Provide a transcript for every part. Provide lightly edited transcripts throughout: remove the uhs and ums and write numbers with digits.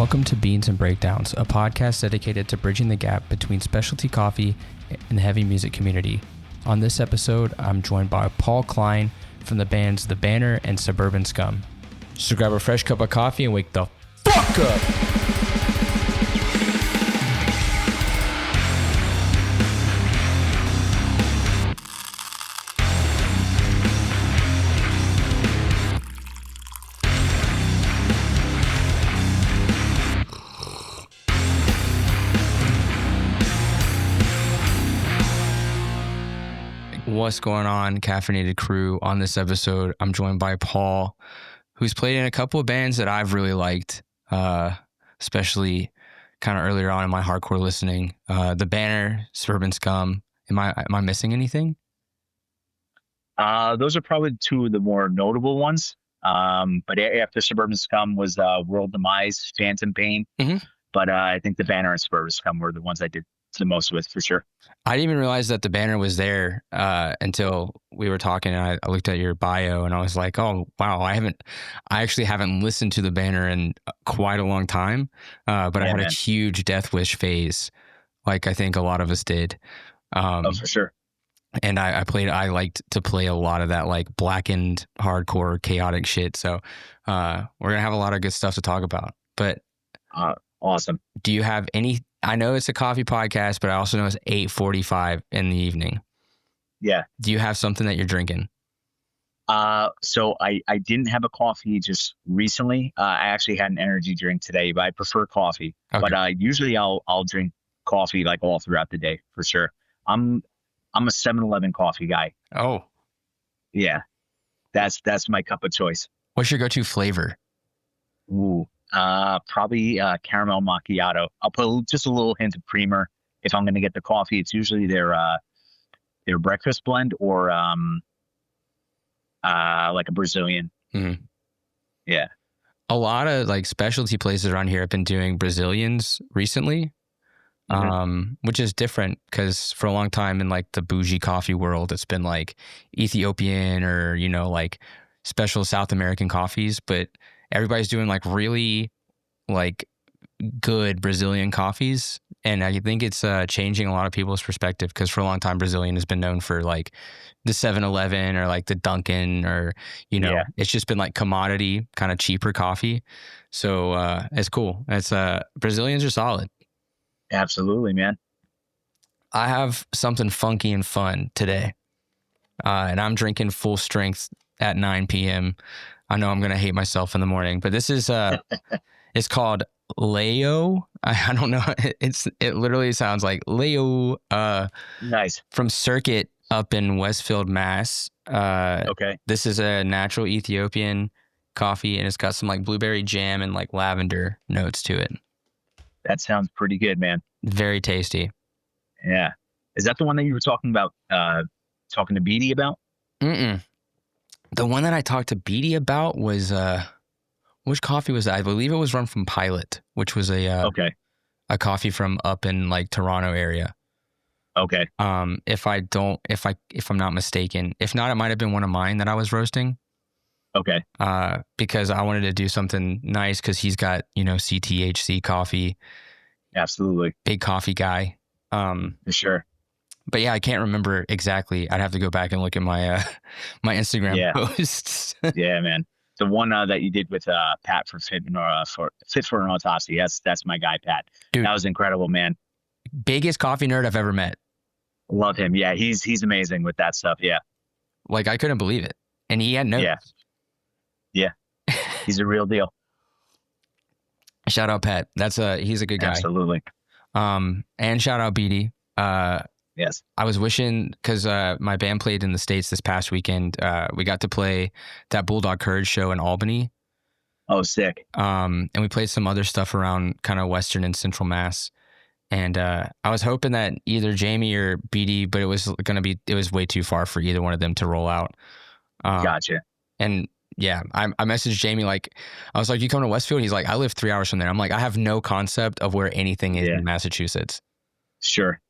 Welcome to Beans and Breakdowns, a podcast dedicated to bridging the gap between specialty coffee and the heavy music community. On this episode, I'm joined by Paul Klein from the bands The Banner and Suburban Scum. So grab a fresh cup of coffee and wake the fuck up! What's going on, Caffeinated Crew? On this episode, I'm joined by Paul, who's played in a couple of bands that I've really liked, especially kind of earlier on in my hardcore listening. The Banner, Suburban Scum. Am I missing anything? Those are probably two of the more notable ones. But after Suburban Scum was World Demise, Phantom Pain. Mm-hmm. But I think The Banner and Suburban Scum were the ones I did the most with, for sure. I didn't even realize that The Banner was there until we were talking, and I looked at your bio and I was like, oh wow, I actually haven't listened to The Banner in quite a long time, but I had a huge Death Wish phase, like I think a lot of us did. Oh, for sure. And I liked to play a lot of that like blackened hardcore chaotic shit, so we're gonna have a lot of good stuff to talk about. But awesome. Do you have any? I know it's a coffee podcast, but I also know it's 8:45 in the evening. Yeah. Do you have something that you're drinking? So I didn't have a coffee just recently. I actually had an energy drink today, but I prefer coffee. Okay. But usually I'll drink coffee like all throughout the day for sure. I'm a 7-Eleven coffee guy. Oh. Yeah. That's my cup of choice. What's your go-to flavor? Ooh. Probably caramel macchiato. I'll put just a little hint of creamer if I'm going to get the coffee. It's usually their breakfast blend or like a Brazilian. Mm-hmm. Yeah. A lot of like specialty places around here have been doing Brazilians recently, which is different because for a long time in like the bougie coffee world, it's been like Ethiopian or, like special South American coffees, but everybody's doing like really like good Brazilian coffees. And I think it's changing a lot of people's perspective because for a long time, Brazilian has been known for like the 7-Eleven or like the Dunkin' or, It's just been like commodity kind of cheaper coffee. So it's cool. It's Brazilians are solid. Absolutely, man. I have something funky and fun today. And I'm drinking full strength at 9 p.m. I know I'm going to hate myself in the morning, but this is, it's called LAAYYOO. I don't know. It literally sounds like LAAYYOO. Nice. From Circuit up in Westfield, Mass. Okay. This is a natural Ethiopian coffee and it's got some like blueberry jam and like lavender notes to it. That sounds pretty good, man. Very tasty. Yeah. Is that the one that you were talking about, talking to Beatty about? Mm-mm. The one that I talked to Beatty about was, which coffee was that? I believe it was run from Pilot, which was a coffee from up in like Toronto area. Okay. If I'm not mistaken, if not, it might have been one of mine that I was roasting. Okay. Because I wanted to do something nice because he's got, CTHC coffee. Absolutely. Big coffee guy. For sure. But yeah, I can't remember exactly. I'd have to go back and look at my my Instagram posts. Yeah, man. The one that you did with Pat for Fit for an Autopsy. That's my guy, Pat. Dude, that was incredible, man. Biggest coffee nerd I've ever met. Love him. Yeah, he's amazing with that stuff. Yeah. Like I couldn't believe it, and he had notes. Yeah. He's a real deal. Shout out Pat. He's a good guy. Absolutely. And shout out BD. Yes. I was wishing, because my band played in the States this past weekend. We got to play that Bulldog Courage show in Albany. Oh, sick. And we played some other stuff around kind of Western and Central Mass. And I was hoping that either Jamie or BD, but it was way too far for either one of them to roll out. Gotcha. And yeah, I messaged Jamie, like, I was like, you come to Westfield? He's like, I live 3 hours from there. I'm like, I have no concept of where anything is in Massachusetts. Sure.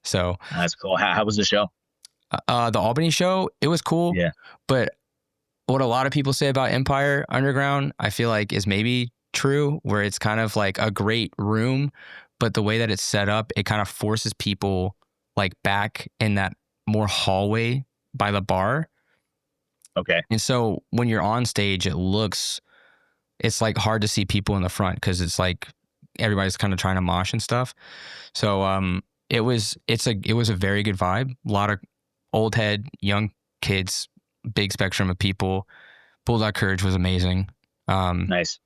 So that's cool. How was the show? The Albany show, it was cool. Yeah. But what a lot of people say about Empire Underground, I feel like is maybe true, where it's kind of like a great room, but the way that it's set up, it kind of forces people like back in that more hallway by the bar. Okay. And so when you're on stage, it's like hard to see people in the front because it's like everybody's kind of trying to mosh and stuff. So it was a very good vibe. A lot of old head, young kids, big spectrum of people. Bulldog Courage was amazing. Nice.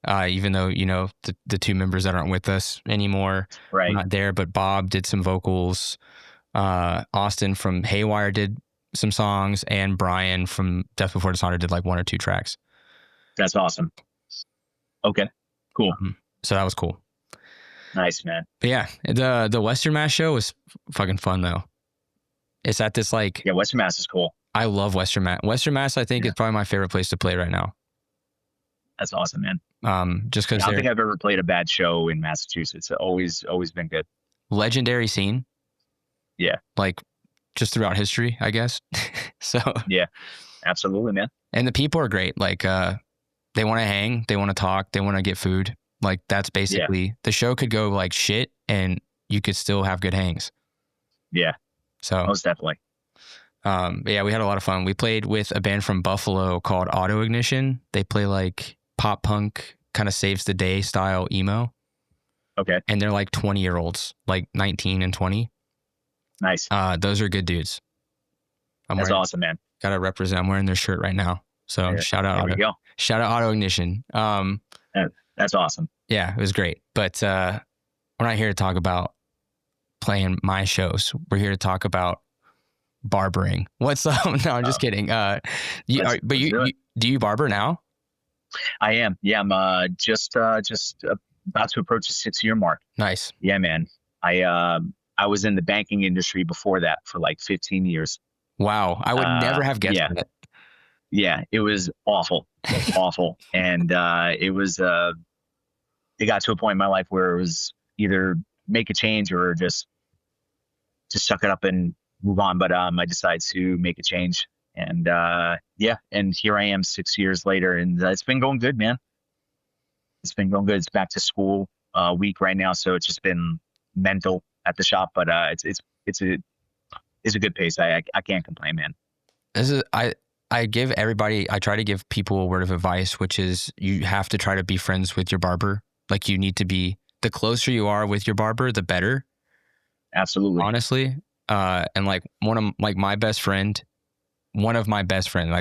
Even though, you know, the two members that aren't with us anymore Right. are not there, but Bob did some vocals. Austin from Haywire did some songs, and Brian from Death Before Dishonor did like 1 or 2 tracks. That's awesome. Okay, cool. So that was cool. Nice, man. But yeah, the Western Mass show was fucking fun though. It's at this like... Yeah, Western Mass is cool. I love Western Mass. Western Mass, I think, is probably my favorite place to play right now. That's awesome, man. Just because I don't think I've ever played a bad show in Massachusetts. It's always been good. Legendary scene. Yeah. Like just throughout history, I guess. So yeah, absolutely, man. And the people are great. Like they want to hang, they want to talk, they want to get food. Like that's basically the show could go like shit and you could still have good hangs. Yeah. So most definitely. Yeah, we had a lot of fun. We played with a band from Buffalo called Auto Ignition. They play like pop punk, kind of saves the day style emo. Okay. And they're like 20-year-olds, like 19 and 20. Nice. Those are good dudes. That's awesome, man. Gotta represent. I'm wearing their shirt right now. So shout out. There we go. Shout out Auto Ignition. That's awesome. Yeah, it was great. But we're not here to talk about playing my shows. We're here to talk about barbering. What's up? No, I'm just kidding. Do you barber now? I am. Yeah, I'm just about to approach the 6-year mark. Nice. Yeah, man. I was in the banking industry before that for like 15 years. Wow, I would never have guessed that. Yeah, it was awful, awful, and it got to a point in my life where it was either make a change or just suck it up and move on. But I decided to make a change, and and here I am 6 years later, and it's been going good, man. It's been going good. It's back to school week right now, so it's just been mental at the shop, but it's a good pace. I can't complain, man. I try to give people a word of advice, which is you have to try to be friends with your barber. Like you need to be, the closer you are with your barber, the better. Absolutely. Honestly. And like one of my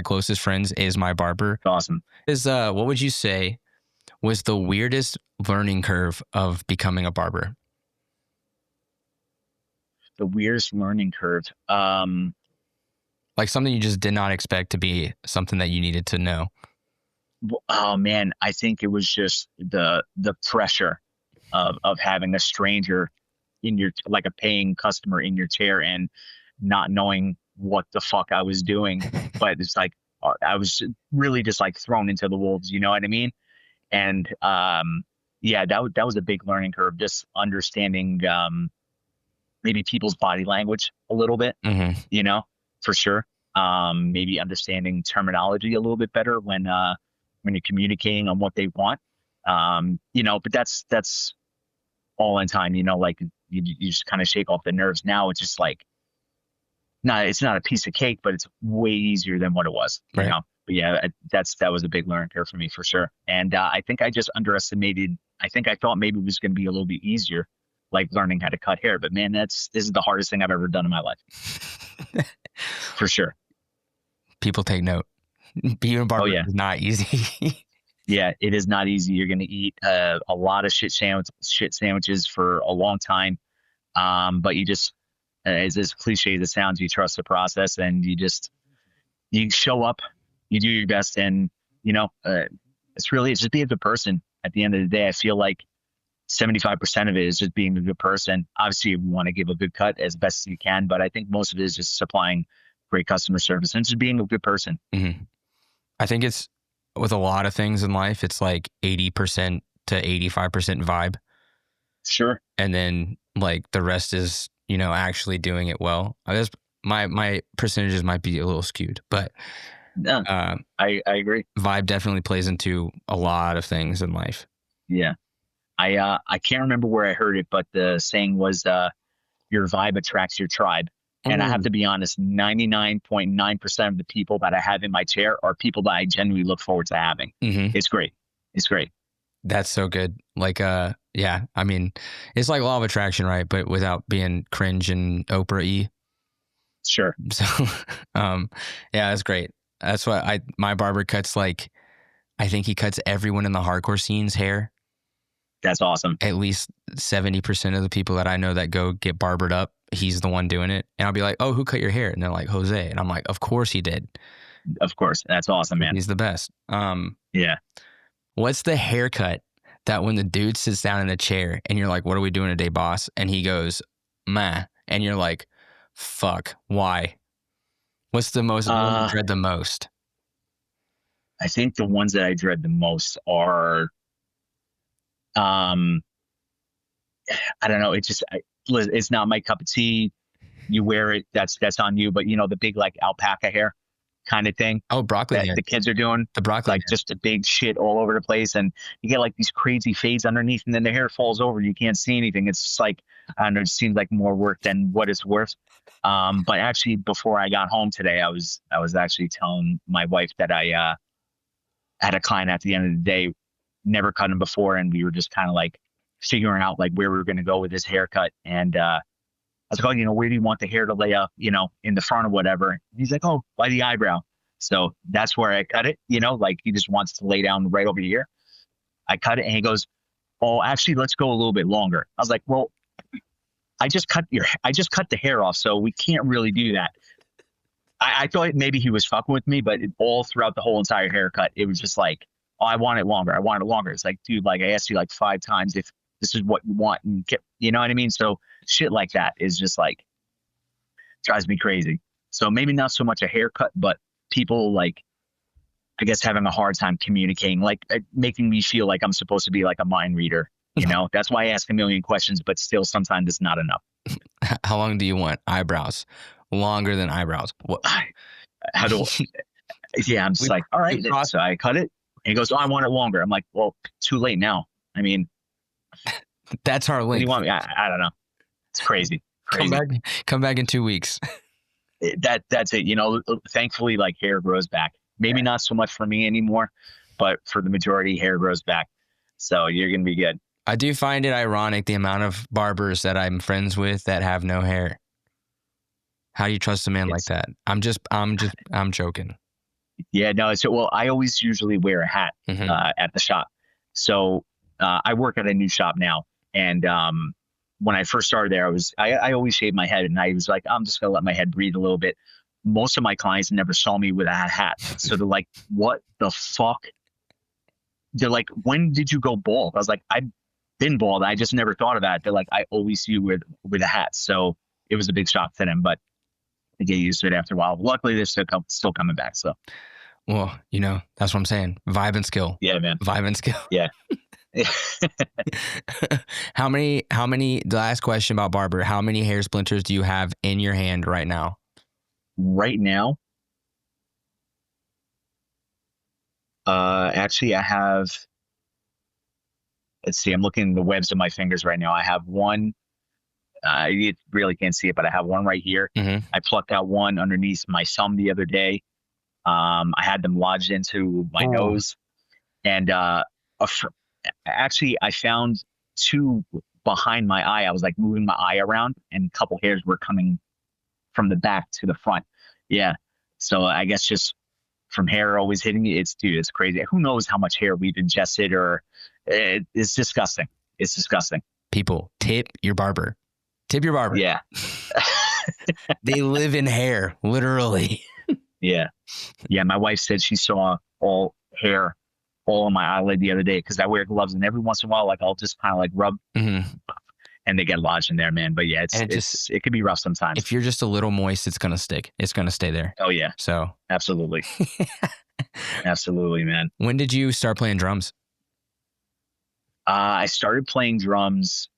closest friends is my barber. Awesome. What would you say was the weirdest learning curve of becoming a barber? The weirdest learning curve. Like something you just did not expect to be something that you needed to know. Oh man, I think it was just the pressure of having a stranger in your, like a paying customer in your chair and not knowing what the fuck I was doing. But it's like I was really just like thrown into the wolves, you know what I mean? And that was a big learning curve, just understanding maybe people's body language a little bit, you know, for sure. Maybe understanding terminology a little bit better when you're communicating on what they want. You know, but that's all in time, you know, like you just kind of shake off the nerves. Now it's just like, it's not a piece of cake, but it's way easier than what it was, you know? But yeah, that was a big learning curve for me for sure. And I think I just underestimated. I thought maybe it was going to be a little bit easier, like learning how to cut hair. But man, this is the hardest thing I've ever done in my life. For sure. People take note. Being a barber is not easy. Yeah, it is not easy. You're going to eat a lot of shit sandwiches for a long time. But you just, as cliche as it sounds, you trust the process and you show up, you do your best. And, you know, it's just be a good person. At the end of the day, I feel like 75% of it is just being a good person. Obviously, you want to give a good cut as best as you can, but I think most of it is just supplying great customer service and just being a good person. Mm-hmm. I think it's with a lot of things in life, it's like 80% to 85% vibe. Sure. And then like the rest is, you know, actually doing it well. I guess my percentages might be a little skewed, but I agree. Vibe definitely plays into a lot of things in life. Yeah. I can't remember where I heard it, but the saying was, your vibe attracts your tribe. And I have to be honest, 99.9% of the people that I have in my chair are people that I genuinely look forward to having. It's great. It's great. That's so good. Like, yeah, I mean, it's like law of attraction, right? But without being cringe and Oprah-y. Sure. So, yeah, that's great. That's why my barber cuts like, I think he cuts everyone in the hardcore scene's hair. That's awesome. At least 70% of the people that I know that go get barbered up, he's the one doing it. And I'll be like, oh, who cut your hair? And they're like, Jose. And I'm like, of course he did. Of course. That's awesome, man. He's the best. Yeah. What's the haircut that when the dude sits down in a chair and you're like, what are we doing today, boss? And he goes, meh. And you're like, fuck, why? What's the most one you dread the most? I think the ones that I dread the most are, I don't know. It's not my cup of tea. You wear it, that's on you. But the big like alpaca hair kind of thing. Oh, broccoli that hair. The kids are doing. The broccoli like hair. Just a big shit all over the place, and you get like these crazy fades underneath, and then the hair falls over. You can't see anything. It's just like, I don't know. It seems like more work than what it's worth. But actually, before I got home today, I was actually telling my wife that I had a client at the end of the day, never cut him before, and we were just kind of like figuring out like where we were going to go with his haircut. And I was like, oh, where do you want the hair to lay up, in the front or whatever? And he's like, oh, by the eyebrow. So that's where I cut it, like he just wants to lay down right over here. I cut it and he goes, oh, actually, let's go a little bit longer. I was like, well, I just cut the hair off, so we can't really do that. I thought maybe he was fucking with me, but all throughout the whole entire haircut, it was just like, oh, I want it longer. I want it longer. It's like, dude, like I asked you like 5 times if this is what you want, and you know what I mean? So shit like that is just like, drives me crazy. So maybe not so much a haircut, but people like, I guess, having a hard time communicating, like making me feel like I'm supposed to be like a mind reader. That's why I ask a million questions, but still sometimes it's not enough. How long do you want eyebrows? Longer than eyebrows. What? How do? Yeah, I'm just like, all right. So I cut it, and he goes, "Oh, I want it longer." I'm like, "Well, too late now." I mean, that's our link. What do you want me? I don't know. It's crazy. Come back in 2 weeks. That's it. Thankfully, like hair grows back. Maybe not so much for me anymore, but for the majority, hair grows back. So you're gonna be good. I do find it ironic the amount of barbers that I'm friends with that have no hair. How do you trust a man like that? I'm joking. Yeah, no. So, well, I always usually wear a hat at the shop. So I work at a new shop now, and when I first started there, I always shaved my head, and I was like, I'm just gonna let my head breathe a little bit. Most of my clients never saw me with a hat, so they're like, "What the fuck?" They're like, "When did you go bald?" I was like, "I've been bald. I just never thought of that." They're like, "I always see you with a hat." So it was a big shock to them, but they get used to it after a while. Luckily, they're still coming back. So, well, that's what I'm saying. Vibe and skill. Yeah, man. Vibe and skill. Yeah. How many? The last question about barber. How many hair splinters do you have in your hand right now? Right now, actually, I have. Let's see. I'm looking at the webs of my fingers right now. I have one. You really can't see it, but I have one right here. I plucked out one underneath my thumb the other day. I had them lodged into my nose, and actually, I found 2 behind my eye. I was like moving my eye around, and a couple hairs were coming from the back to the front. Yeah, so I guess just from hair always hitting me, it's crazy. Who knows how much hair we've ingested, or it's disgusting. It's disgusting. People, tip your barber. Tip your barber. Yeah. They live in hair, literally. Yeah. Yeah. My wife said she saw all hair all on my eyelid the other day because I wear gloves, and every once in a while, like I'll just kind of like rub and they get lodged in there, man. But yeah, it can be rough sometimes. If you're just a little moist, it's going to stick. It's going to stay there. Oh yeah. So absolutely. Absolutely, man. When did you start playing drums? I started playing drums.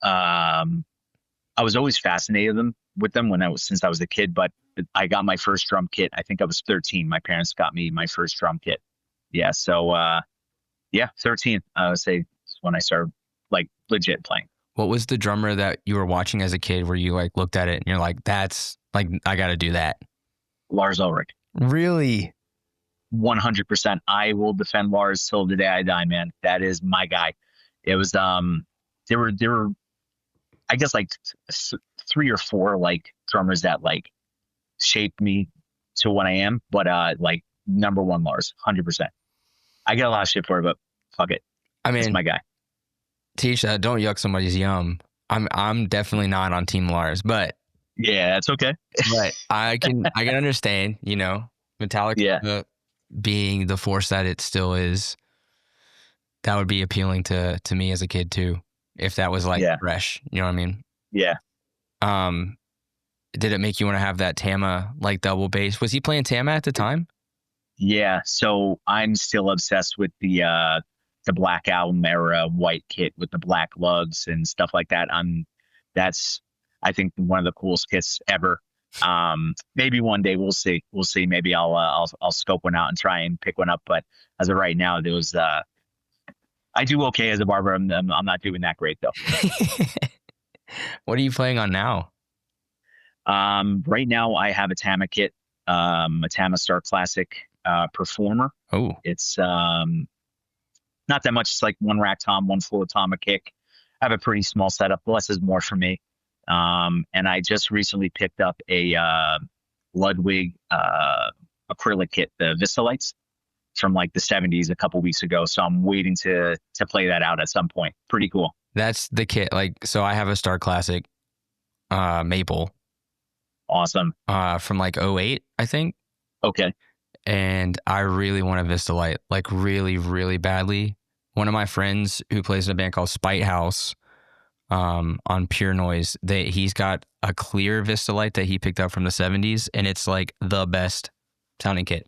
I was always fascinated with them since I was a kid, but I got my first drum kit. I think I was 13. My parents got me my first drum kit. Yeah. So, 13, I would say when I started like legit playing. What was the drummer that you were watching as a kid where you like looked at it and you're like, that's like, I got to do that? Lars Ulrich. Really? 100%. I will defend Lars till the day I die, man. That is my guy. It was there were I guess like 3 or 4 like drummers that like shaped me to what I am, but like number one Lars, 100%. I get a lot of shit for it, but fuck it. I mean, it's my guy. Teach that, don't yuck somebody's yum. I'm definitely not on Team Lars, but yeah, that's okay. But I can understand, you know, Metallica being the force that it still is. That would be appealing to me as a kid too, if that was like fresh. You know what I mean? Yeah. Did it make you want to have that Tama like double bass? Was he playing Tama at the time? Yeah. So I'm still obsessed with the Black Album era white kit with the black lugs and stuff like that. That's I think one of the coolest kits ever. Maybe one day we'll see. Maybe I'll scope one out and try and pick one up. But as of right now, there was I do okay as a barber. I'm not doing that great though. What are you playing on now? Right now I have a Tama kit, a Tama Star Classic Performer. Oh, it's not that much. It's like 1 rack tom, 1 floor tom, a kick. I have a pretty small setup. Less is more for me. And I just recently picked up a Ludwig acrylic kit, the Vista Lights from like the 70s a couple weeks ago. So I'm waiting to play that out at some point. Pretty cool. That's the kit. Like, so I have a Star Classic Maple. Awesome. From like 08, I think. Okay. And I really want a Vista Light, like really, really badly. One of my friends who plays in a band called Spite House, on Pure Noise, he's got a clear Vista Light that he picked up from the 70s, and it's like the best sounding kit.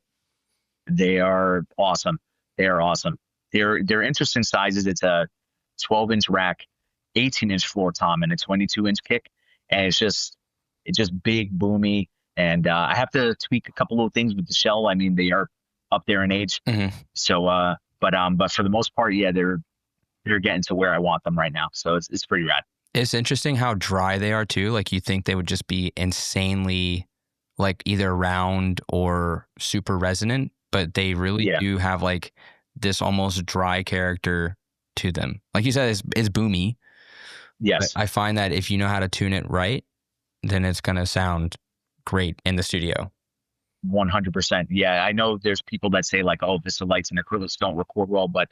They are awesome. They're interesting sizes. It's a 12-inch rack, 18-inch floor tom, and a 22-inch kick, and it's just big, boomy. And I have to tweak a couple little things with the shell. I mean, they are up there in age. Mm-hmm. So, but for the most part, yeah, they're getting to where I want them right now. So it's pretty rad. It's interesting how dry they are too. Like you think they would just be insanely like either round or super resonant, but they really do have like this almost dry character to them. Like you said, it's boomy. Yes. But I find that if you know how to tune it right, then it's going to sound great in the studio. 100%. Yeah. I know there's people that say like, oh, Vista Lights and acrylics don't record well, but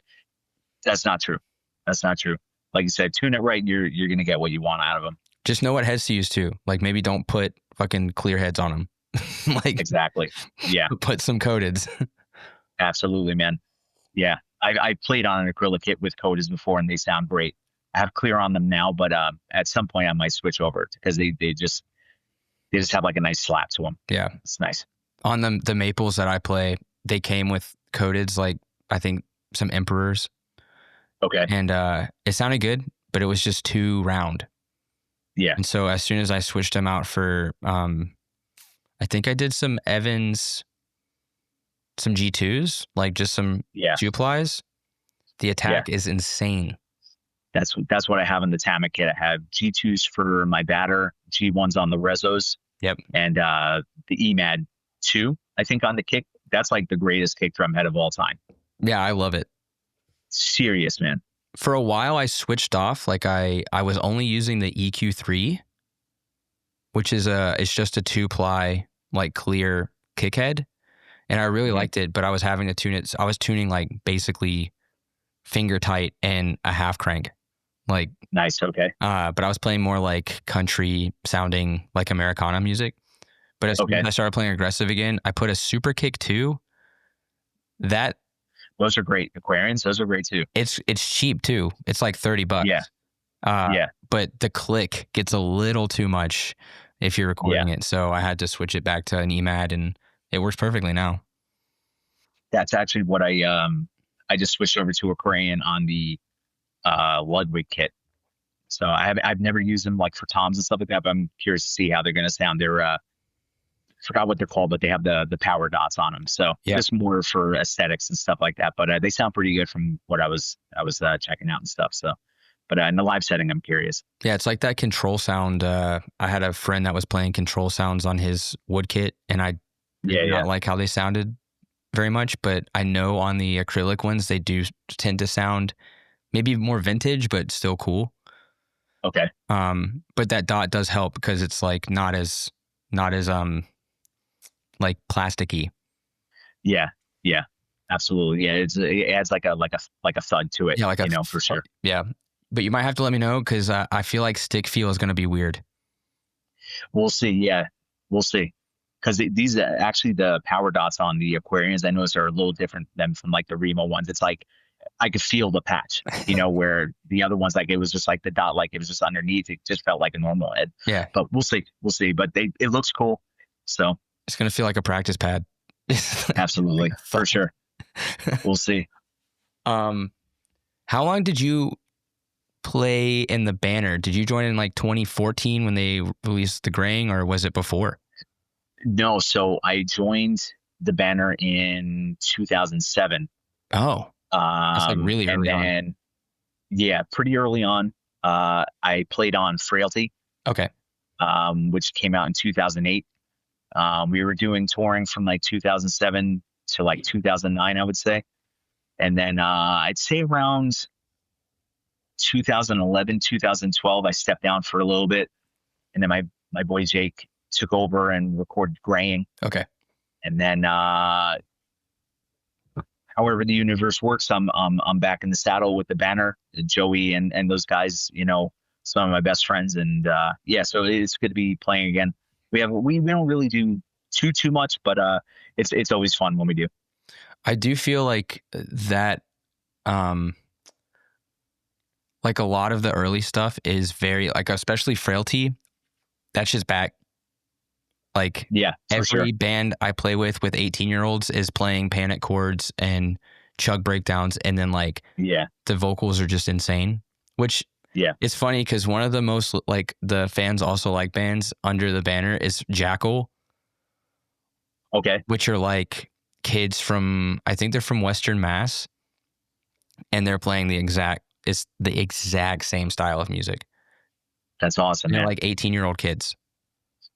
that's not true. That's not true. Like you said, tune it right. You're going to get what you want out of them. Just know what heads to use too. Like maybe don't put fucking clear heads on them. Like exactly. Yeah. Put some coateds. Absolutely, man. Yeah. I played on an acrylic kit with coateds before and they sound great. I have clear on them now, but at some point I might switch over because they just have like a nice slap to them. Yeah. It's nice. On the Maples that I play, they came with coateds, like I think some Emperors. Okay. And it sounded good, but it was just too round. Yeah. And so as soon as I switched them out for, I think I did some Evans, some G2s, like just some duplies. The attack is insane. That's what I have in the Tama kit. I have G2s for my batter, G1s on the Rezos. Yep. And the EMAD 2, I think, on the kick. That's like the greatest kick drum head of all time. Yeah, I love it. Serious, man. For a while I switched off. Like I was only using the EQ3, which is it's just a 2-ply like clear kick head. And I really liked it, but I was having to tune it. I was tuning like basically finger tight and a half crank. Like nice, okay. But I was playing more like country sounding like Americana music. But as soon as I started playing aggressive again, I put a super kick too. Those are great. Aquarians, those are great too. It's cheap too. It's like $30. Yeah. But the click gets a little too much if you're recording it. So I had to switch it back to an EMAD and it works perfectly now. That's actually what I just switched over to Aquarian on the Ludwig kit. So I've never used them like for toms and stuff like that, but I'm curious to see how they're going to sound. They're forgot what they're called, but they have the power dots on them. So Yeah. just more for aesthetics and stuff like that. But they sound pretty good from what I was checking out and stuff. So, but in the live setting, I'm curious. Yeah, it's like that control sound. I had a friend that was playing control sounds on his wood kit, and I did not like how they sounded very much. But I know on the acrylic ones, they do tend to sound maybe more vintage, but still cool. Okay. But that dot does help because it's like not as like plasticky. Yeah. Yeah. Absolutely. Yeah. It adds like a thud to it. Yeah, like for sure. Yeah. But you might have to let me know because I feel like stick feel is going to be weird. We'll see. Yeah, we'll see. Because these actually the power dots on the Aquarians, I noticed are a little different than from like the Remo ones. It's like I could feel the patch, where the other ones, like it was just like the dot, like it was just underneath. It just felt like a normal head. Yeah. But we'll see. We'll see. But it looks cool. So it's going to feel like a practice pad. Absolutely. For sure. We'll see. How long did you play in the banner? Did you join in like 2014 when they released the graying, or was it before? No, so I joined the banner in 2007. Oh, that's like really early on. Yeah, pretty early on. I played on Frailty. Okay. Which came out in 2008. We were doing touring from like 2007 to like 2009, I would say. And then I'd say around 2011, 2012, I stepped down for a little bit. And then my boy Jake took over and recorded graying. Okay. And then however the universe works, I'm back in the saddle with the banner, Joey and those guys, some of my best friends. And so it's good to be playing again. We don't really do too much, but it's always fun when we do. I do feel like that like a lot of the early stuff is very like, especially Frailty, that's just back. Like every band I play with 18-year-olds is playing panic chords and chug breakdowns, and then like the vocals are just insane, which it's funny because one of the most like the fans also like bands under the banner is Jackal. Okay. Which are like kids from, I think they're from Western Mass, and they're playing the exact same style of music. That's awesome. They're like 18-year-old kids.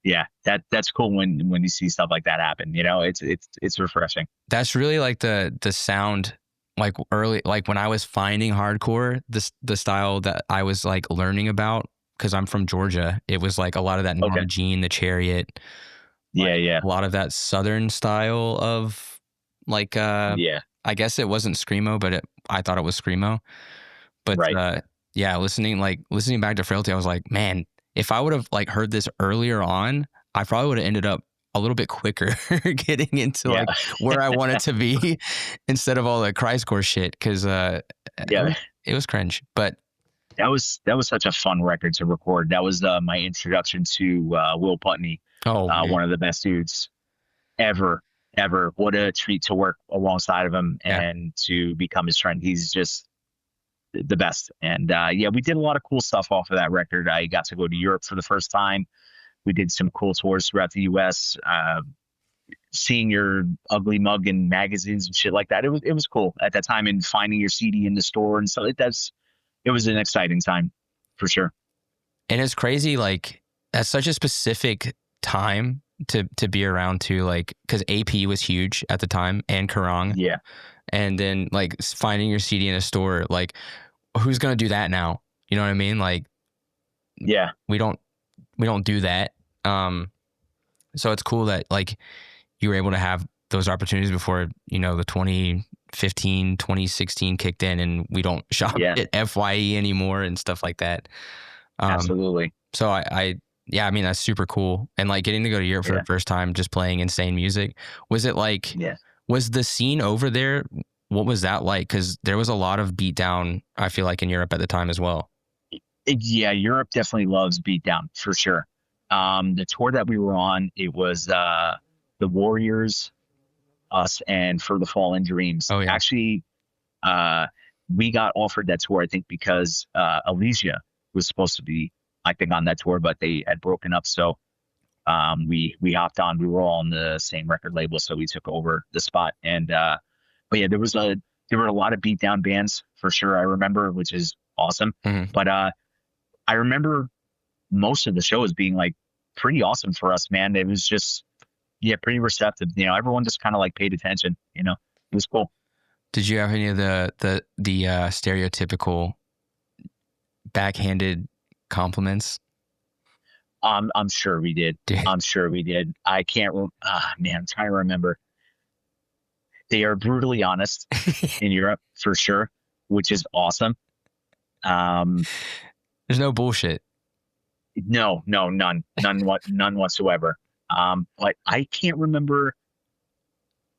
Yeah, that's cool when you see stuff like that happen. It's refreshing. That's really like the sound, like early, like when I was finding hardcore, the style that I was like learning about, because I'm from Georgia. It was like a lot of that Norma Jean, the Chariot. A lot of that Southern style of like I guess it wasn't screamo, but I thought it was screamo. But listening back to Frailty, I was like, man, if I would have like heard this earlier on, I probably would have ended up a little bit quicker getting into like where I wanted to be instead of all the Christcore shit. Cause it was cringe, but that was such a fun record to record. That was my introduction to Will Putney. One of the best dudes ever. What a treat to work alongside of him and to become his friend. He's just the best. And we did a lot of cool stuff off of that record. I got to go to Europe for the first time. We did some cool tours throughout the US, seeing your ugly mug in magazines and shit like that. It was cool at that time, and finding your CD in the store and so it was an exciting time for sure. And it's crazy, like that's such a specific time to be around too, like because AP was huge at the time and Kerrang. Yeah. And then like finding your CD in a store, like who's gonna do that now? You know what I mean? Like, we don't do that. So it's cool that like you were able to have those opportunities before, the 2015, 2016 kicked in, and we don't shop at FYE anymore and stuff like that. Absolutely. So I mean, that's super cool. And like getting to go to Europe for the first time, just playing insane music. Was it like, was the scene over there, what was that like? Because there was a lot of beatdown, I feel like, in Europe at the time as well. Europe definitely loves beatdown for sure. The tour that we were on, it was the Warriors, us, and For the Fallen Dreams. Oh, yeah. Actually, we got offered that tour, I think, because Alicia was supposed to be, I think, on that tour, but they had broken up. So we hopped on. We were all on the same record label, so we took over the spot. And but yeah, there were a lot of beatdown bands for sure. I remember, which is awesome. Mm-hmm. But I remember most of the shows being like pretty awesome for us, man. It was just pretty receptive. You know, everyone just kind of like paid attention. You know, it was cool. Did you have any of the stereotypical backhanded compliments? I'm sure we did. I'm sure we did. I can't. Man, I'm trying to remember. They are brutally honest in Europe for sure, which is awesome. There's no bullshit. No, none whatsoever. But I can't remember.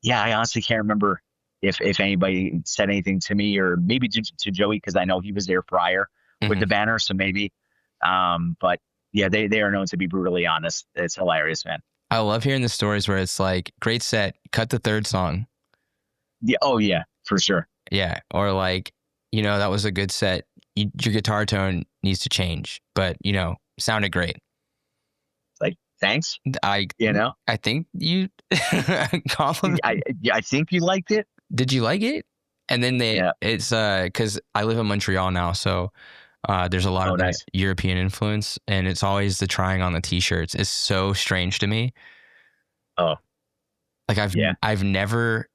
Yeah, I honestly can't remember if anybody said anything to me or maybe to Joey, because I know he was there prior with the banner, so maybe. But yeah, they are known to be brutally honest. It's hilarious, man. I love hearing the stories where it's like, great set, cut the third song. Yeah. Oh yeah, for sure. Yeah. Or like, you know, that was a good set. Your guitar tone needs to change, but you know, sounded great. Like, thanks. I think you compliment. I think you liked it. Did you like it? And then it's because I live in Montreal now, so there's a lot of that European influence, and it's always the trying on the t-shirts. It's so strange to me. Oh, like I've never,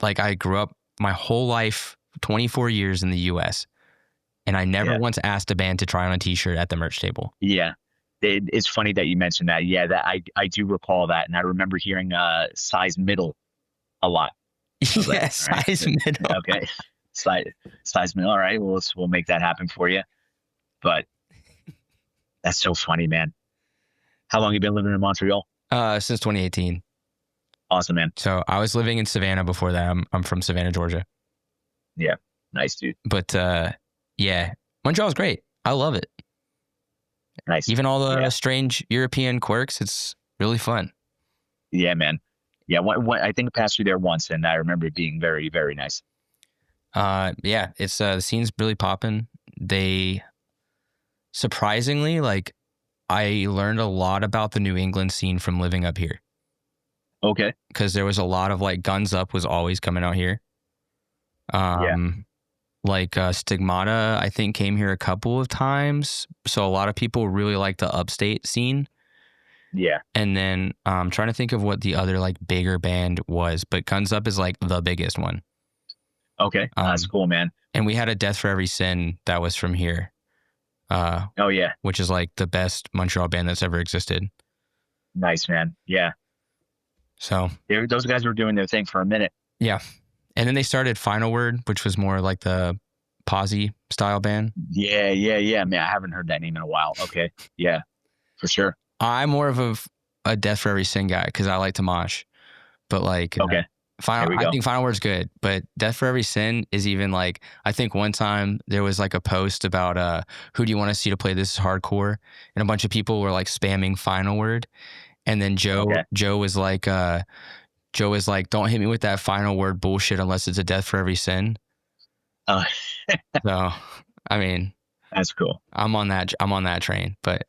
like, I grew up my whole life, 24 years in the US, and I never once asked a band to try on a t-shirt at the merch table. Yeah. It's funny that you mentioned that. Yeah, that I do recall that. And I remember hearing size middle a lot. Yeah, size middle. Okay. Size middle. All right. We'll make that happen for you. But that's so funny, man. How long have you been living in Montreal? Since 2018. Awesome, man. So I was living in Savannah before that. I'm from Savannah, Georgia. Yeah. Nice, dude. But yeah, Montreal's great. I love it. Nice. Even all the strange European quirks, it's really fun. Yeah, man. Yeah, I think I passed through there once, and I remember it being very, very nice. Yeah, it's the scene's really popping. They surprisingly, like, I learned a lot about the New England scene from living up here. Okay. Because there was a lot of like Guns Up was always coming out here. Like Stigmata, I think, came here a couple of times. So a lot of people really like the upstate scene. Yeah. And then I'm trying to think of what the other like bigger band was, but Guns Up is like the biggest one. Okay. That's cool, man. And we had a Death for Every Sin that was from here. Oh yeah. Which is like the best Montreal band that's ever existed. Nice, man. Yeah. So those guys were doing their thing for a minute. Yeah. And then they started Final Word, which was more like the posse style band. Yeah. Man, I haven't heard that name in a while. Okay. Yeah, for sure. I'm more of a Death for Every Sin guy because I like to mosh. But like, okay. I think Final Word's good, but Death for Every Sin is even like, I think one time there was like a post about who do you want to see to play This Is Hardcore? And a bunch of people were like spamming Final Word. And then Joe was like, don't hit me with that Final Word bullshit unless it's a Death for Every Sin. So, I mean, that's cool. I'm on that train, but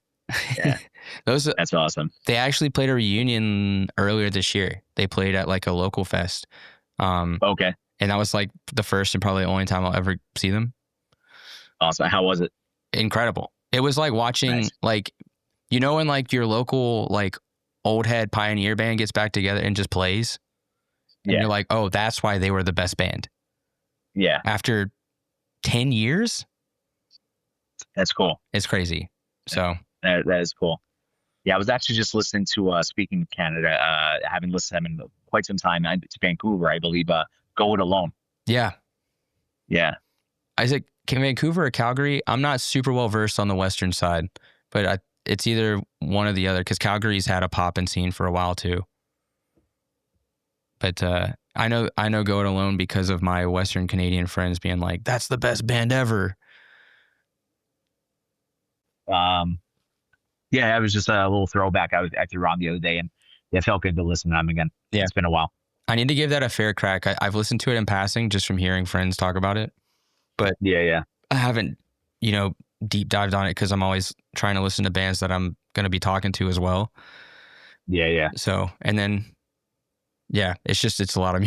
yeah, that's awesome. They actually played a reunion earlier this year. They played at like a local fest. Okay. And that was like the first and probably the only time I'll ever see them. Awesome. How was it? Incredible. It was like watching like, you know, when like your local like old head pioneer band gets back together and just plays. And you're like, oh, that's why they were the best band. Yeah. After 10 years. That's cool. It's crazy. So that is cool. Yeah, I was actually just listening to speaking of Canada, I haven't listened to them in quite some time. To Vancouver, I believe. Go It Alone. Yeah. Yeah. Isaac, Vancouver or Calgary? I'm not super well versed on the western side, but it's either one or the other because Calgary's had a poppin' scene for a while too. But I know Go It Alone because of my Western Canadian friends being like, that's the best band ever. Yeah, it was just a little throwback. I threw on the other day, and it felt good to listen to them again. Yeah, it's been a while. I need to give that a fair crack. I've listened to it in passing just from hearing friends talk about it. But yeah, I haven't, deep dived on it because I'm always trying to listen to bands that I'm going to be talking to as well. Yeah. So, and then, yeah, it's a lot of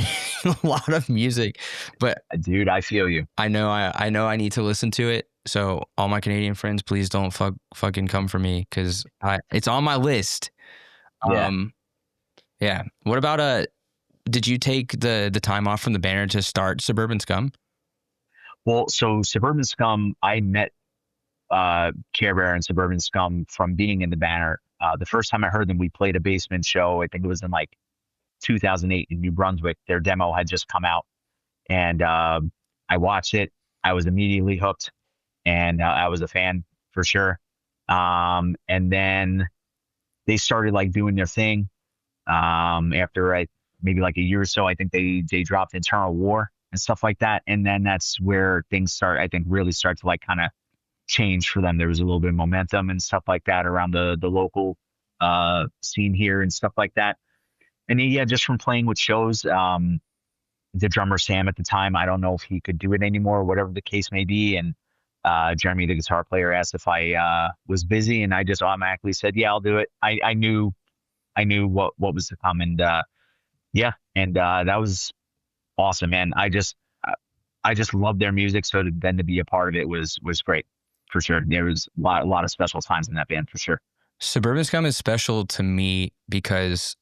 a lot of music, but dude, I feel you. I know I need to listen to it. So all my Canadian friends, please don't fucking come for me, because it's on my list. Yeah. Yeah. What about did you take the time off from the banner to start Suburban Scum? Well, so Suburban Scum, I met Care Bear and Suburban Scum from being in the banner. The first time I heard them, we played a basement show. I think it was in like 2008 in New Brunswick. Their demo had just come out, and I watched it. I was immediately hooked, and I was a fan for sure. And then they started like doing their thing. After maybe like a year or so, I think they dropped Internal War and stuff like that, and then that's where things really start to like kind of change for them. There was a little bit of momentum and stuff like that around the local scene here and stuff like that. And yeah, just from playing with shows, the drummer Sam at the time, I don't know if he could do it anymore, whatever the case may be. And Jeremy, the guitar player, asked if I was busy, and I just automatically said, "Yeah, I'll do it." I knew what was to come, and yeah, and that was awesome, man. I just loved their music, so then to be a part of it was great for sure. There was a lot of special times in that band for sure. Suburban Scum is special to me because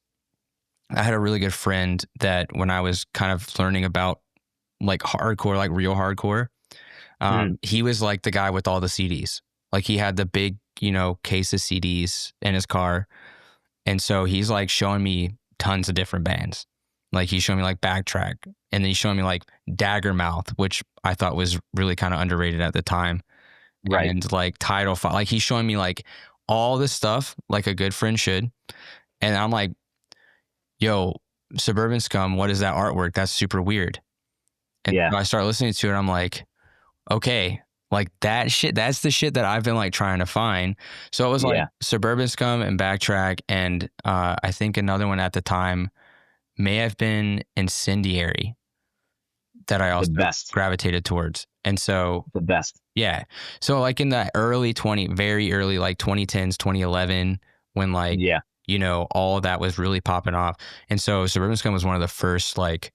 I had a really good friend that when I was kind of learning about like hardcore, like real hardcore, he was like the guy with all the CDs. Like he had the big, case of CDs in his car. And so he's like showing me tons of different bands. Like he's showing me like Backtrack, and then he's showing me like Daggermouth, which I thought was really kind of underrated at the time. Right. And like Tidal Fire. Like he's showing me like all this stuff like a good friend should. And I'm like, yo, Suburban Scum, what is that artwork? That's super weird. And I start listening to it. I'm like, okay, like that shit, that's the shit that I've been like trying to find. So it was like Suburban Scum and Backtrack. And I think another one at the time may have been Incendiary that I also gravitated towards. And so the best. Yeah. So like in the very early, like 2010s, 2011, when like, all of that was really popping off. And so Suburban Scum was one of the first, like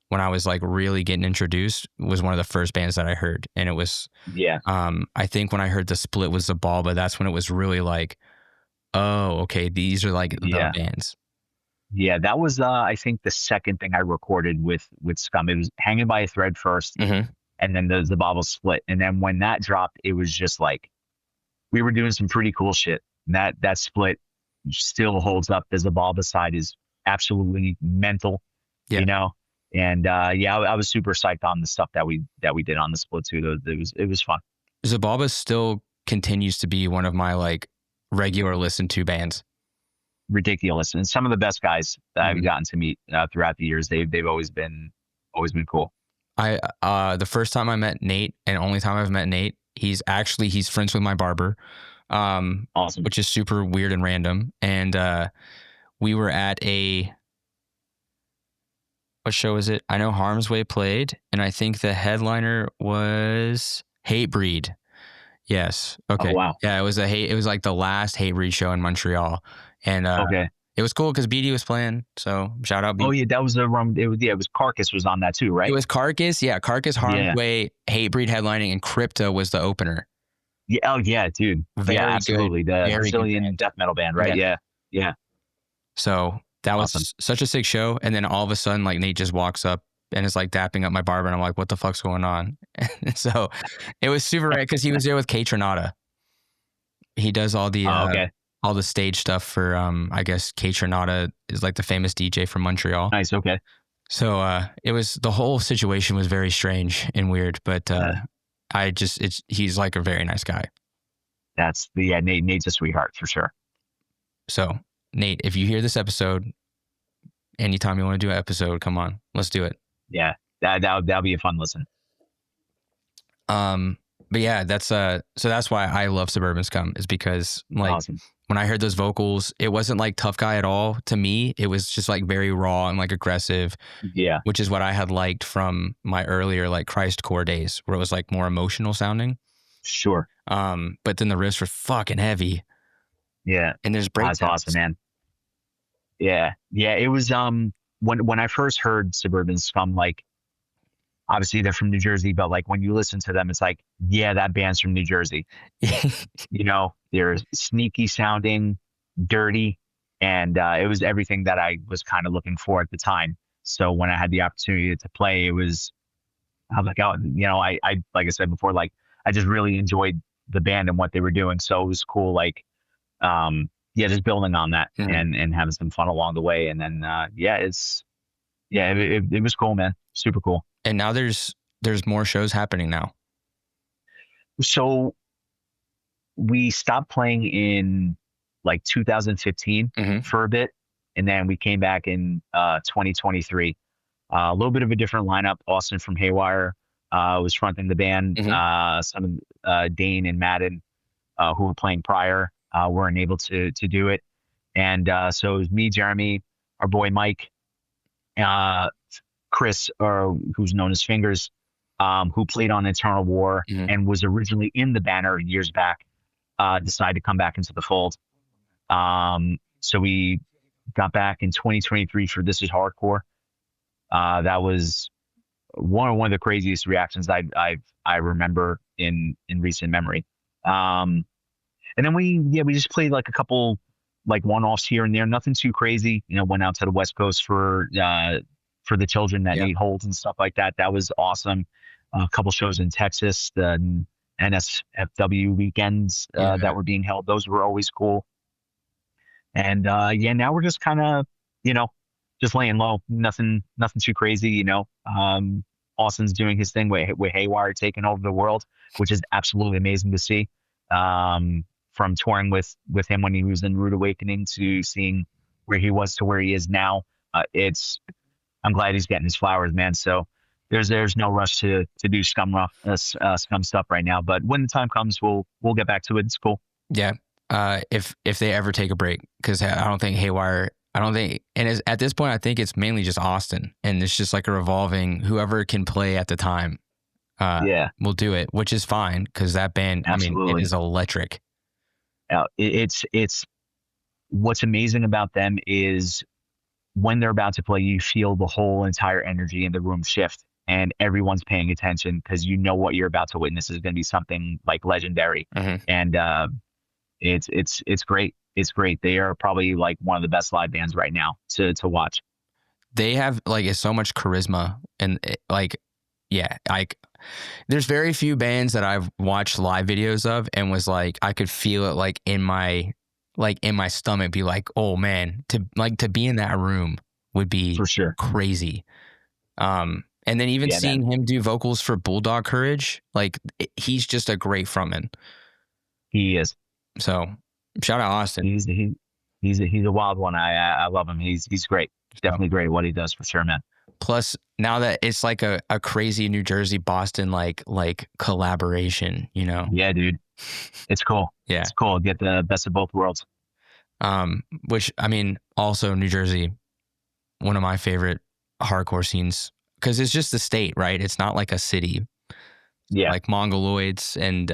when I was like really getting introduced, was one of the first bands that I heard. And it was, I think when I heard The Split was Zabalba, that's when it was really like, oh, okay, these are like the bands. Yeah, that was I think the second thing I recorded with Scum. It was Hanging by a Thread first, and then the Zabalba Split. And then when that dropped, it was just like we were doing some pretty cool shit. And that Split still holds up. The Zabalba side is absolutely mental, And I was super psyched on the stuff that we did on the Split too. It was fun. Zabalba still continues to be one of my like regular listen to bands. Ridiculous, and some of the best guys that I've gotten to meet throughout the years. They've always been cool. The first time I met Nate, and only time I've met Nate, he's friends with my barber, awesome, which is super weird and random. And we were at what show is it? I know Harm's Way played, and I think the headliner was Hatebreed. Yes. Okay. Oh, wow. Yeah, it was like the last Hatebreed show in Montreal. And it was cool because BD was playing. So shout out BD. Oh yeah, that was the rum. It was Carcass was on that too, right? It was Carcass. Yeah, Carcass, Harm's Way, Hatebreed headlining, and Crypto was the opener. Yeah. Oh yeah, dude. Very absolutely. Good. The Brazilian death metal band, right? Yeah. So that was such a sick show. And then all of a sudden, like Nate just walks up and is like dapping up my barber, and I'm like, what the fuck's going on? And so it was super rad because he was there with Kate Tronada. He does all the all the stage stuff for I guess Kate Tronada is like the famous DJ from Montreal. Nice, okay. So it was, the whole situation was very strange and weird, but he's like a very nice guy. That's Nate's a sweetheart for sure. So Nate, if you hear this episode, anytime you want to do an episode, come on, let's do it. Yeah, that'll be a fun listen. But yeah, that's so that's why I love Suburban Scum, is because like when I heard those vocals, it wasn't like tough guy at all to me. It was just like very raw and like aggressive. Yeah, which is what I had liked from my earlier like Christcore days, where it was like more emotional sounding. Sure. But then the riffs were fucking heavy. Yeah. And there's That's awesome, breakdowns. man. Yeah. Yeah. It was when I first heard Suburban Scum, like obviously they're from New Jersey, but like when you listen to them, it's like, yeah, that band's from New Jersey. You know, they're sneaky sounding, dirty, and it was everything that I was kind of looking for at the time. So when I had the opportunity to play, I was like, oh, you know, I like I said before, like I just really enjoyed the band and what they were doing. So it was cool, like, yeah, just building on that Mhm. and having some fun along the way. And then, yeah, it was cool, man. Super cool. And now there's more shows happening now. So we stopped playing in like 2015 Mm-hmm. for a bit, and then we came back in 2023. A little bit of a different lineup. Austin from Haywire was fronting the band. Mm-hmm. Some Dane and Madden, who were playing prior, weren't able to do it, and so it was me, Jeremy, our boy Mike, uh, Chris, or who's known as Fingers, who played on Eternal War Mm-hmm. and was originally in the Banner years back. Decided to come back into the fold. So we got back in 2023 for This Is Hardcore. That was one of the craziest reactions I remember in recent memory. And then we just played like a couple like one-offs here and there, nothing too crazy. You know, went out to the West Coast for the children that Yeah. need holds and stuff like that. That was awesome. A couple shows in Texas, the NSFW weekends Yeah. that were being held. Those were always cool. And yeah, now we're just kind of, you know, just laying low. Nothing too crazy, you know. Austin's doing his thing with Haywire taking over the world, which is absolutely amazing to see. From touring with him when he was in Rude Awakening to seeing where he was to where he is now, I'm glad he's getting his flowers, man. So there's no rush to do scum stuff right now, but when the time comes, we'll get back to it. It's cool. Yeah. If they ever take a break, because I don't think Haywire, I don't think, and at this point, I think it's mainly just Austin, and it's just like a revolving, whoever can play at the time, Yeah, will do it, which is fine because that band, I mean, it absolutely. is electric. It's what's amazing about them is when they're about to play, you feel the whole entire energy in the room shift, and everyone's paying attention because you know what you're about to witness is going to be something like legendary. Mm-hmm. And it's great. It's great. They are probably like one of the best live bands right now to watch. They have like so much charisma, and like, yeah, like there's very few bands that I've watched live videos of and was like, I could feel it like in my stomach, be like, oh man, to be in that room would be For sure. crazy. And then even Yeah, seeing man. him do vocals for Bulldog Courage, like he's just a great frontman. He is. So shout out Austin. He's a wild one. I love him. He's great. Definitely great at what he does for sure, man. Plus, now that it's like a crazy New Jersey Boston like collaboration, you know? Yeah, dude. It's cool. Yeah. It's cool. Get the best of both worlds. Which I mean, also New Jersey, one of my favorite hardcore scenes, because it's just the state, right? It's not like a city. Yeah. Like Mongoloids, and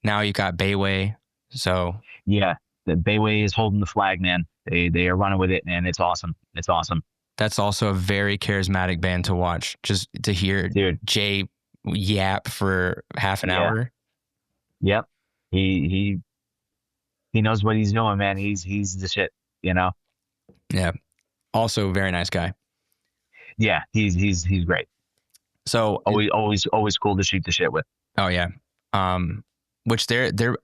now you got Bayway. So yeah, the Bayway is holding the flag, man. They are running with it, man. It's awesome. It's awesome. That's also a very charismatic band to watch. Just to hear Dude. Jay yap for half an Yeah. hour. Yep. He knows what he's doing, man. He's the shit, you know? Yeah. Also very nice guy. Yeah, he's great. So Always cool to shoot the shit with. Oh yeah. Which they're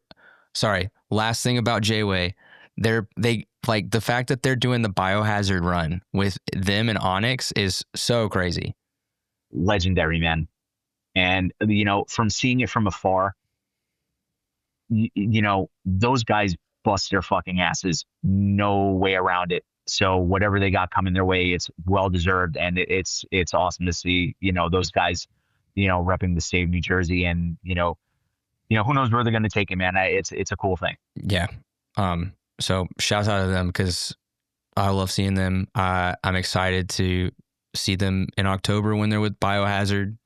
sorry, last thing about J-Way, they like the fact that they're doing the Biohazard run with them and Onyx is so crazy. Legendary, man. And you know, from seeing it from afar, you know, those guys bust their fucking asses. No way around it. So whatever they got coming their way, it's well deserved, and it's awesome to see, you know, those guys, you know, repping the state of New Jersey, and you know, who knows where they're going to take it, man. It's a cool thing. Yeah. So shout out to them because I love seeing them. I'm excited to see them in October when they're with Biohazard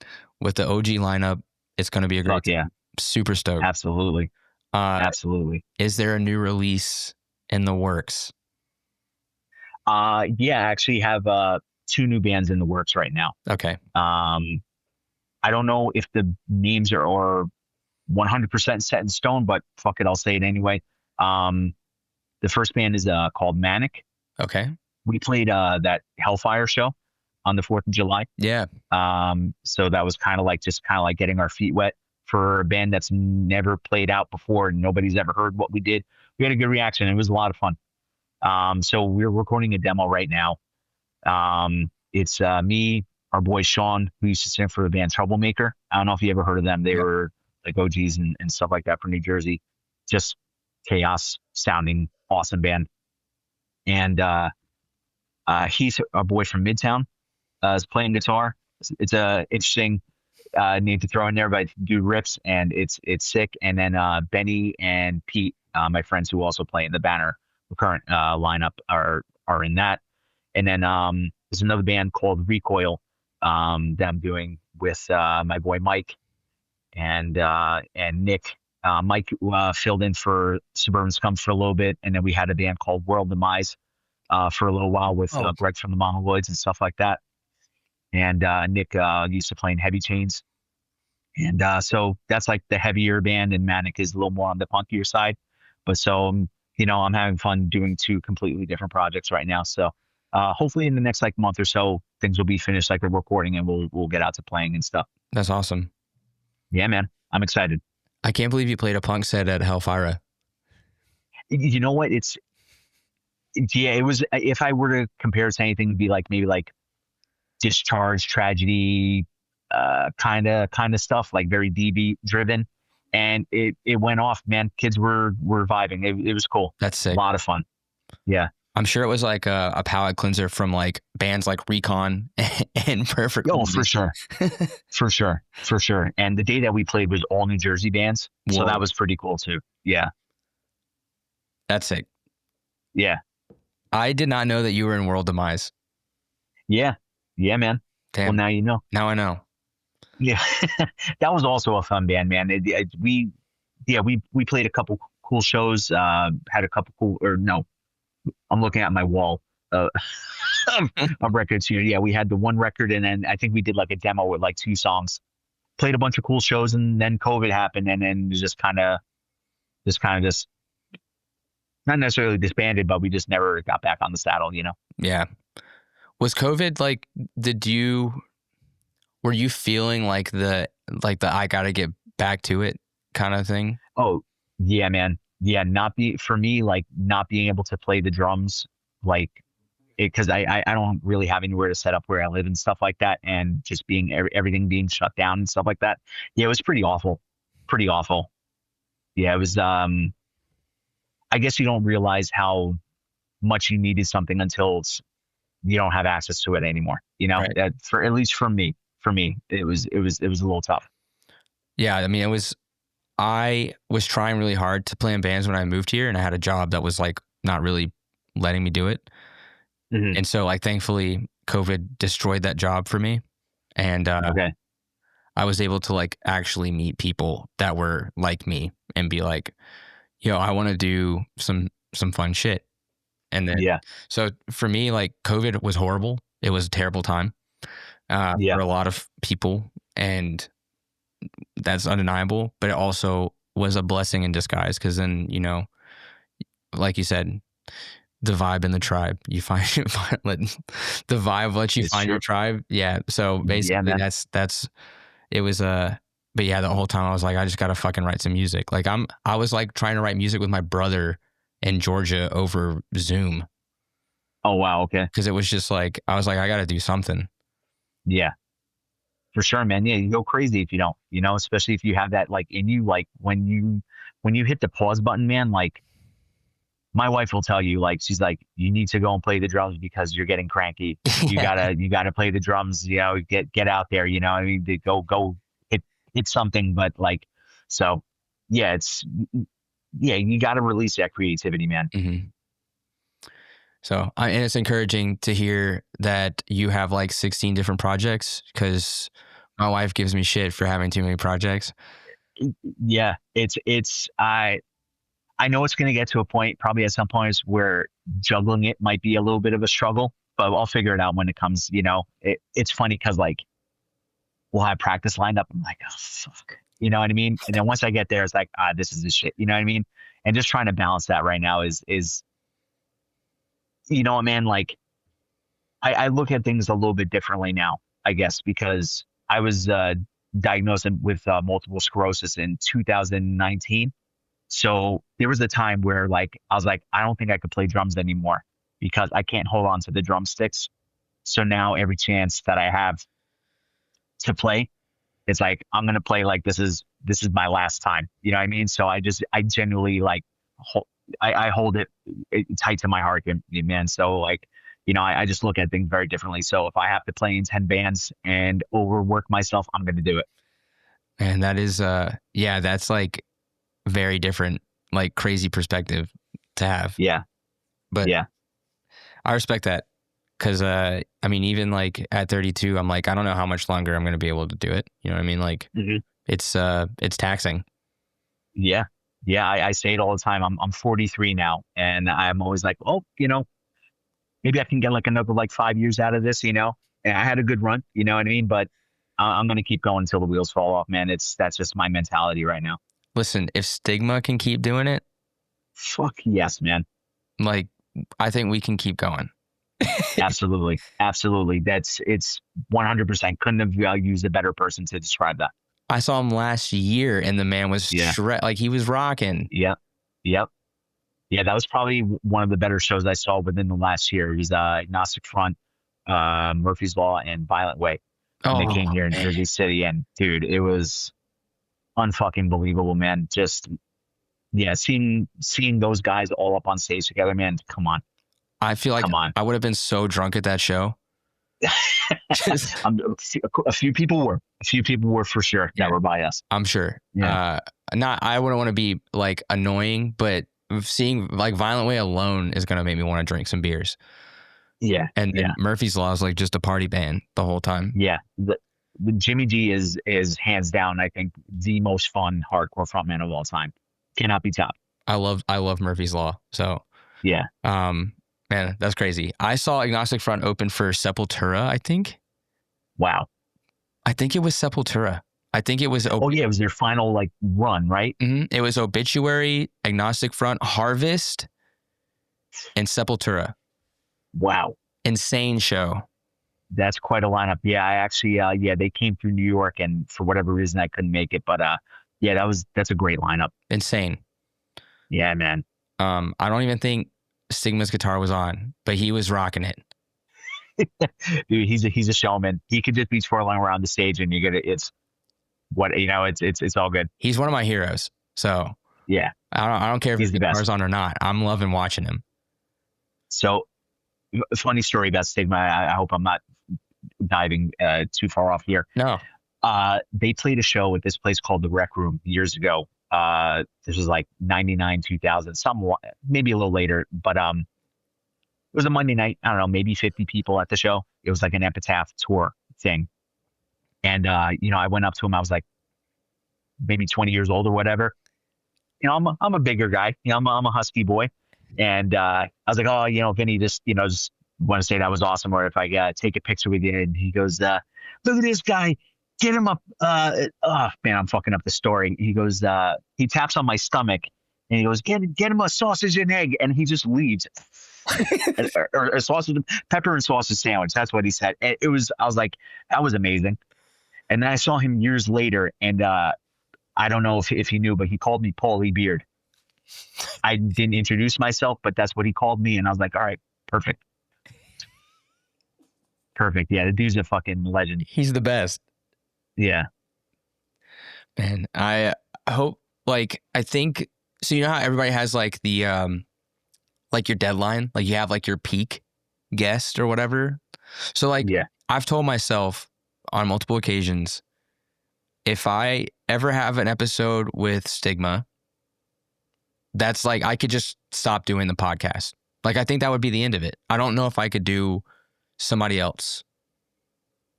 with the OG lineup. It's going to be a great Fuck yeah. time. Super stoked. Absolutely. Absolutely. Is there a new release in the works? Yeah, I actually have 2 new bands in the works right now. Okay. I don't know if the names are 100% set in stone, but fuck it, I'll say it anyway. Um, the first band is called Manic. Okay. We played that Hellfire show on the 4th of July. Yeah. So that was kind of like getting our feet wet for a band that's never played out before and nobody's ever heard what we did. We had a good reaction. It was a lot of fun. So we're recording a demo right now. It's me, our boy Sean, who used to sing for the band Troublemaker. I don't know if you ever heard of them. They were like OGs and stuff like that from New Jersey. Just chaos sounding, awesome band. And he's our boy from Midtown, is playing guitar. It's a interesting name to throw in there, but do riffs and it's sick. And then Benny and Pete, my friends who also play in the Banner, the current lineup are in that. And then there's another band called Recoil that I'm doing with my boy Mike and Nick. Mike filled in for Suburban Scum for a little bit, and then we had a band called World Demise for a little while with Greg from the Mongoloids and stuff like that. And Nick used to play in Heavy Chains. And so that's like the heavier band, and Manic is a little more on the punkier side. But so, I'm having fun doing 2 completely different projects right now. So hopefully in the next like month or so, things will be finished, like the recording, and we'll get out to playing and stuff. That's awesome. Yeah, man. I'm excited. I can't believe you played a punk set at Hellfire. You know what? It was, if I were to compare it to anything, it'd be like maybe like Discharge, Tragedy, kind of stuff, like very DB driven. And it went off, man. Kids were vibing. It was cool. That's sick. A lot of fun. Yeah. I'm sure it was like a palate cleanser from like bands like Recon and Perfect. Oh, for sure. For sure. And the day that we played was all New Jersey bands. Whoa. So that was pretty cool too. Yeah. That's sick. Yeah. I did not know that you were in World Demise. Yeah. Yeah, man. Damn. Well, now you know. Now I know. Yeah. That was also a fun band, man. We played a couple cool shows, had a couple cool, or no, I'm looking at my wall of records here. Yeah, we had the one record, and then I think we did like a demo with like 2 songs. Played a bunch of cool shows, and then COVID happened, and then just kind of not necessarily disbanded, but we just never got back on the saddle, Yeah. Was COVID like? Were you feeling like the I gotta get back to it kind of thing? Oh yeah, man. Yeah, not being able to play the drums, like, because I don't really have anywhere to set up where I live and stuff like that, and just being everything being shut down and stuff like that. Yeah, it was pretty awful. Yeah, it was. I guess you don't realize how much you needed something until you don't have access to it anymore. Right. At least for me, it was a little tough. Yeah, I mean, I was trying really hard to play in bands when I moved here, and I had a job that was like not really letting me do it. Mm-hmm. And so like thankfully COVID destroyed that job for me. And I was able to like actually meet people that were like me and be like, I want to do some fun shit. And then so for me, like COVID was horrible. It was a terrible time for a lot of people, and that's undeniable, but it also was a blessing in disguise, because then, like you said, the vibe in the tribe, you find the vibe lets you find your tribe. Yeah. So basically that's it was but yeah, the whole time I was like, I just got to fucking write some music. Like I was like trying to write music with my brother in Georgia over Zoom. Oh, wow. Okay. Cause it was just like, I was like, I got to do something. Yeah. For sure, man. Yeah, you go crazy if you don't, especially if you have that like in you, like when you hit the pause button, man, like my wife will tell you, like, she's like, you need to go and play the drums because you're getting cranky. You gotta play the drums, get out there, I mean, go hit something, but like, so yeah, you got to release that creativity, man. Mm-hmm. So, and it's encouraging to hear that you have like 16 different projects, because my wife gives me shit for having too many projects. Yeah, it's I know it's going to get to a point, probably at some points, where juggling it might be a little bit of a struggle, but I'll figure it out when it comes. It's funny because like we'll have practice lined up. I'm like, oh fuck, you know what I mean? And then once I get there, it's like, this is the shit. You know what I mean? And just trying to balance that right now is you know what, man? Like I look at things a little bit differently now, I guess, because I was diagnosed with multiple sclerosis in 2019. So there was a time where like I was like, I don't think I could play drums anymore because I can't hold on to the drumsticks. So now every chance that I have to play, it's like I'm gonna play like this is my last time. You know what I mean? So I genuinely like I hold it tight to my heart, man. So like, I just look at things very differently. So if I have to play in 10 bands and overwork myself, I'm gonna do it. And that is yeah, that's like very different, like crazy perspective to have. Yeah. But yeah, I respect that. Cause I mean, even like at 32, I'm like, I don't know how much longer I'm going to be able to do it. You know what I mean? Like it's taxing. Yeah. Yeah. I say it all the time. I'm 43 now, and I'm always like, oh, maybe I can get like another like 5 years out of this, and I had a good run, you know what I mean? But I'm going to keep going until the wheels fall off, man. That's just my mentality right now. Listen, if Stigma can keep doing it, fuck yes, man. Like, I think we can keep going. Absolutely. Absolutely. It's 100%. Couldn't have used a better person to describe that. I saw him last year and the man was like he was rocking. Yep. Yep. Yeah, that was probably one of the better shows I saw within the last year. It was Agnostic Front, Murphy's Law, and Violent Way. And they came here in Jersey City, and dude, it was unfucking believable, man. Just seeing those guys all up on stage together, man. Come on. I feel like I would have been so drunk at that show. A few people were for sure that were by us. I'm sure. Yeah. I wouldn't want to be like annoying, but seeing like Violent Way alone is going to make me want to drink some beers. Yeah. And Murphy's Law is like just a party band the whole time. Yeah. The Jimmy G is hands down, I think, the most fun hardcore frontman of all time. Cannot be topped. I love Murphy's Law. So yeah. Man, that's crazy. I saw Agnostic Front open for Sepultura, I think. Wow. I think it was Sepultura. I think it was... it was their final, like, run, right? Mm-hmm. It was Obituary, Agnostic Front, Harvest, and Sepultura. Wow. Insane show. That's quite a lineup. Yeah, I actually... they came through New York, and for whatever reason, I couldn't make it. But, that's a great lineup. Insane. Yeah, man. I don't even think Stigma's guitar was on, but he was rocking it. Dude, he's a showman. He could just be twirling around the stage, and it's all good. He's one of my heroes. So yeah, I don't care if his guitar's on or not. I'm loving watching him. So, funny story about Stigma. I hope I'm not diving too far off here. No. They played a show at this place called the Rec Room years ago. This was like 99, 2000, maybe a little later, but it was a Monday night. I don't know, maybe 50 people at the show. It was like an Epitaph tour thing. And, I went up to him. I was like maybe 20 years old or whatever. I'm a bigger guy. I'm a husky boy. And I was like, oh, Vinny, just want to say that was awesome. Or if I take a picture with you. And he goes, look at this guy. Get him up. Man, I'm fucking up the story. He goes, he taps on my stomach and he goes, get him a sausage and egg. And he just leaves. or a sausage, pepper and sausage sandwich. That's what he said. And I was like, that was amazing. And then I saw him years later, and I don't know if he knew, but he called me Paulie Beard. I didn't introduce myself, but that's what he called me. And I was like, all right, perfect. Perfect. Yeah, the dude's a fucking legend. He's the best. Yeah. Man, I hope, like, I think, so you know how everybody has like the, like your deadline, like you have like your peak guest or whatever. So like, I've told myself on multiple occasions, if I ever have an episode with Stigma, that's like, I could just stop doing the podcast. Like, I think that would be the end of it. I don't know if I could do somebody else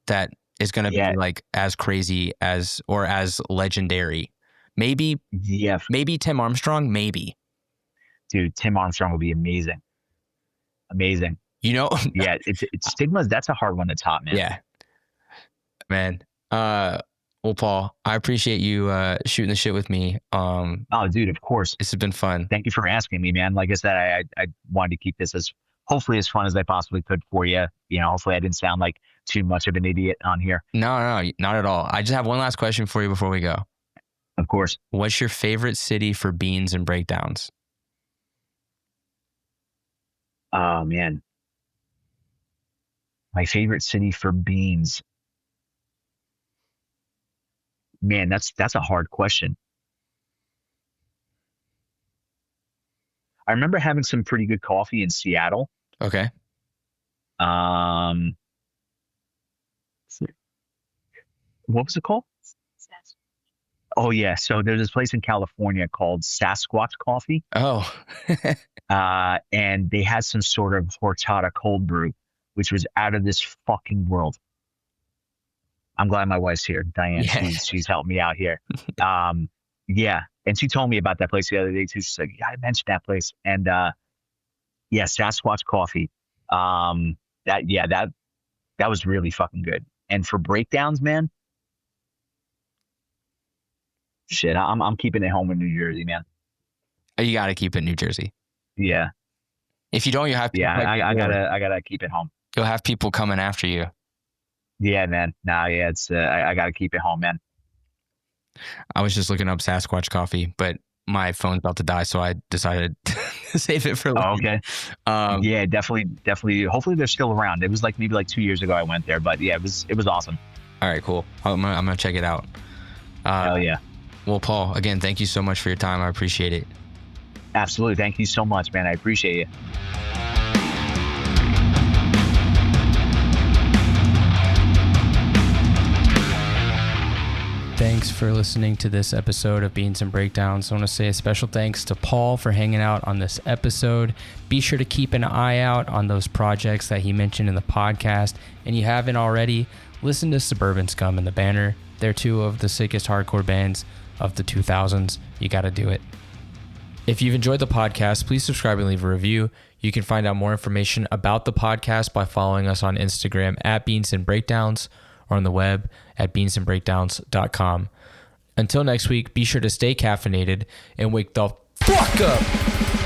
that is going to be like as crazy as, or as legendary. Maybe Tim Armstrong, maybe. Dude, Tim Armstrong would be amazing. Amazing. You know, Yeah, it's stigmas. That's a hard one to top, man. Yeah, man. Well, Paul, I appreciate you shooting the shit with me. Oh, dude, of course. This has been fun. Thank you for asking me, man. Like I said, I wanted to keep this as hopefully as fun as I possibly could for you. You know, hopefully I didn't sound like too much of an idiot on here. No, not at all. I just have one last question for you before we go. Of course. What's your favorite city for beans and breakdowns? Oh, man. My favorite city for beans. Man, that's a hard question. I remember having some pretty good coffee in Seattle. Okay. What was it called? Oh yeah, so there's this place in California called Sasquatch Coffee. Oh. And they had some sort of horchata cold brew, which was out of this fucking world. I'm glad my wife's here, Diane. Yeah. She's helped me out here. Yeah, and she told me about that place the other day too. She's like, "Yeah, I mentioned that place," and yeah, Sasquatch Coffee. That was really fucking good. And for breakdowns, man, shit, I'm keeping it home in New Jersey, man. You got to keep it in New Jersey. Yeah. If you don't, you have to. Yeah, I gotta keep it home. You'll have people coming after you. Yeah, man. Nah, yeah, it's I gotta keep it home, man. I was just looking up Sasquatch Coffee, but my phone's about to die, so I decided to save it for later. Oh, okay. Yeah, definitely. Hopefully they're still around. It was like maybe like 2 years ago I went there, but yeah, it was awesome. All right, cool. I'm gonna check it out. Hell yeah. Well, Paul, again, thank you so much for your time. I appreciate it. Absolutely. Thank you so much, man. I appreciate you. Thanks for listening to this episode of Beans and Breakdowns. I want to say a special thanks to Paul for hanging out on this episode. Be sure to keep an eye out on those projects that he mentioned in the podcast. And you haven't already, listen to Suburban Scum and The Banner. They're two of the sickest hardcore bands of the 2000s. You got to do it. If you've enjoyed the podcast, please subscribe and leave a review. You can find out more information about the podcast by following us on Instagram at Beans and Breakdowns, or on the web at beansandbreakdowns.com. Until next week, be sure to stay caffeinated and wake the fuck up.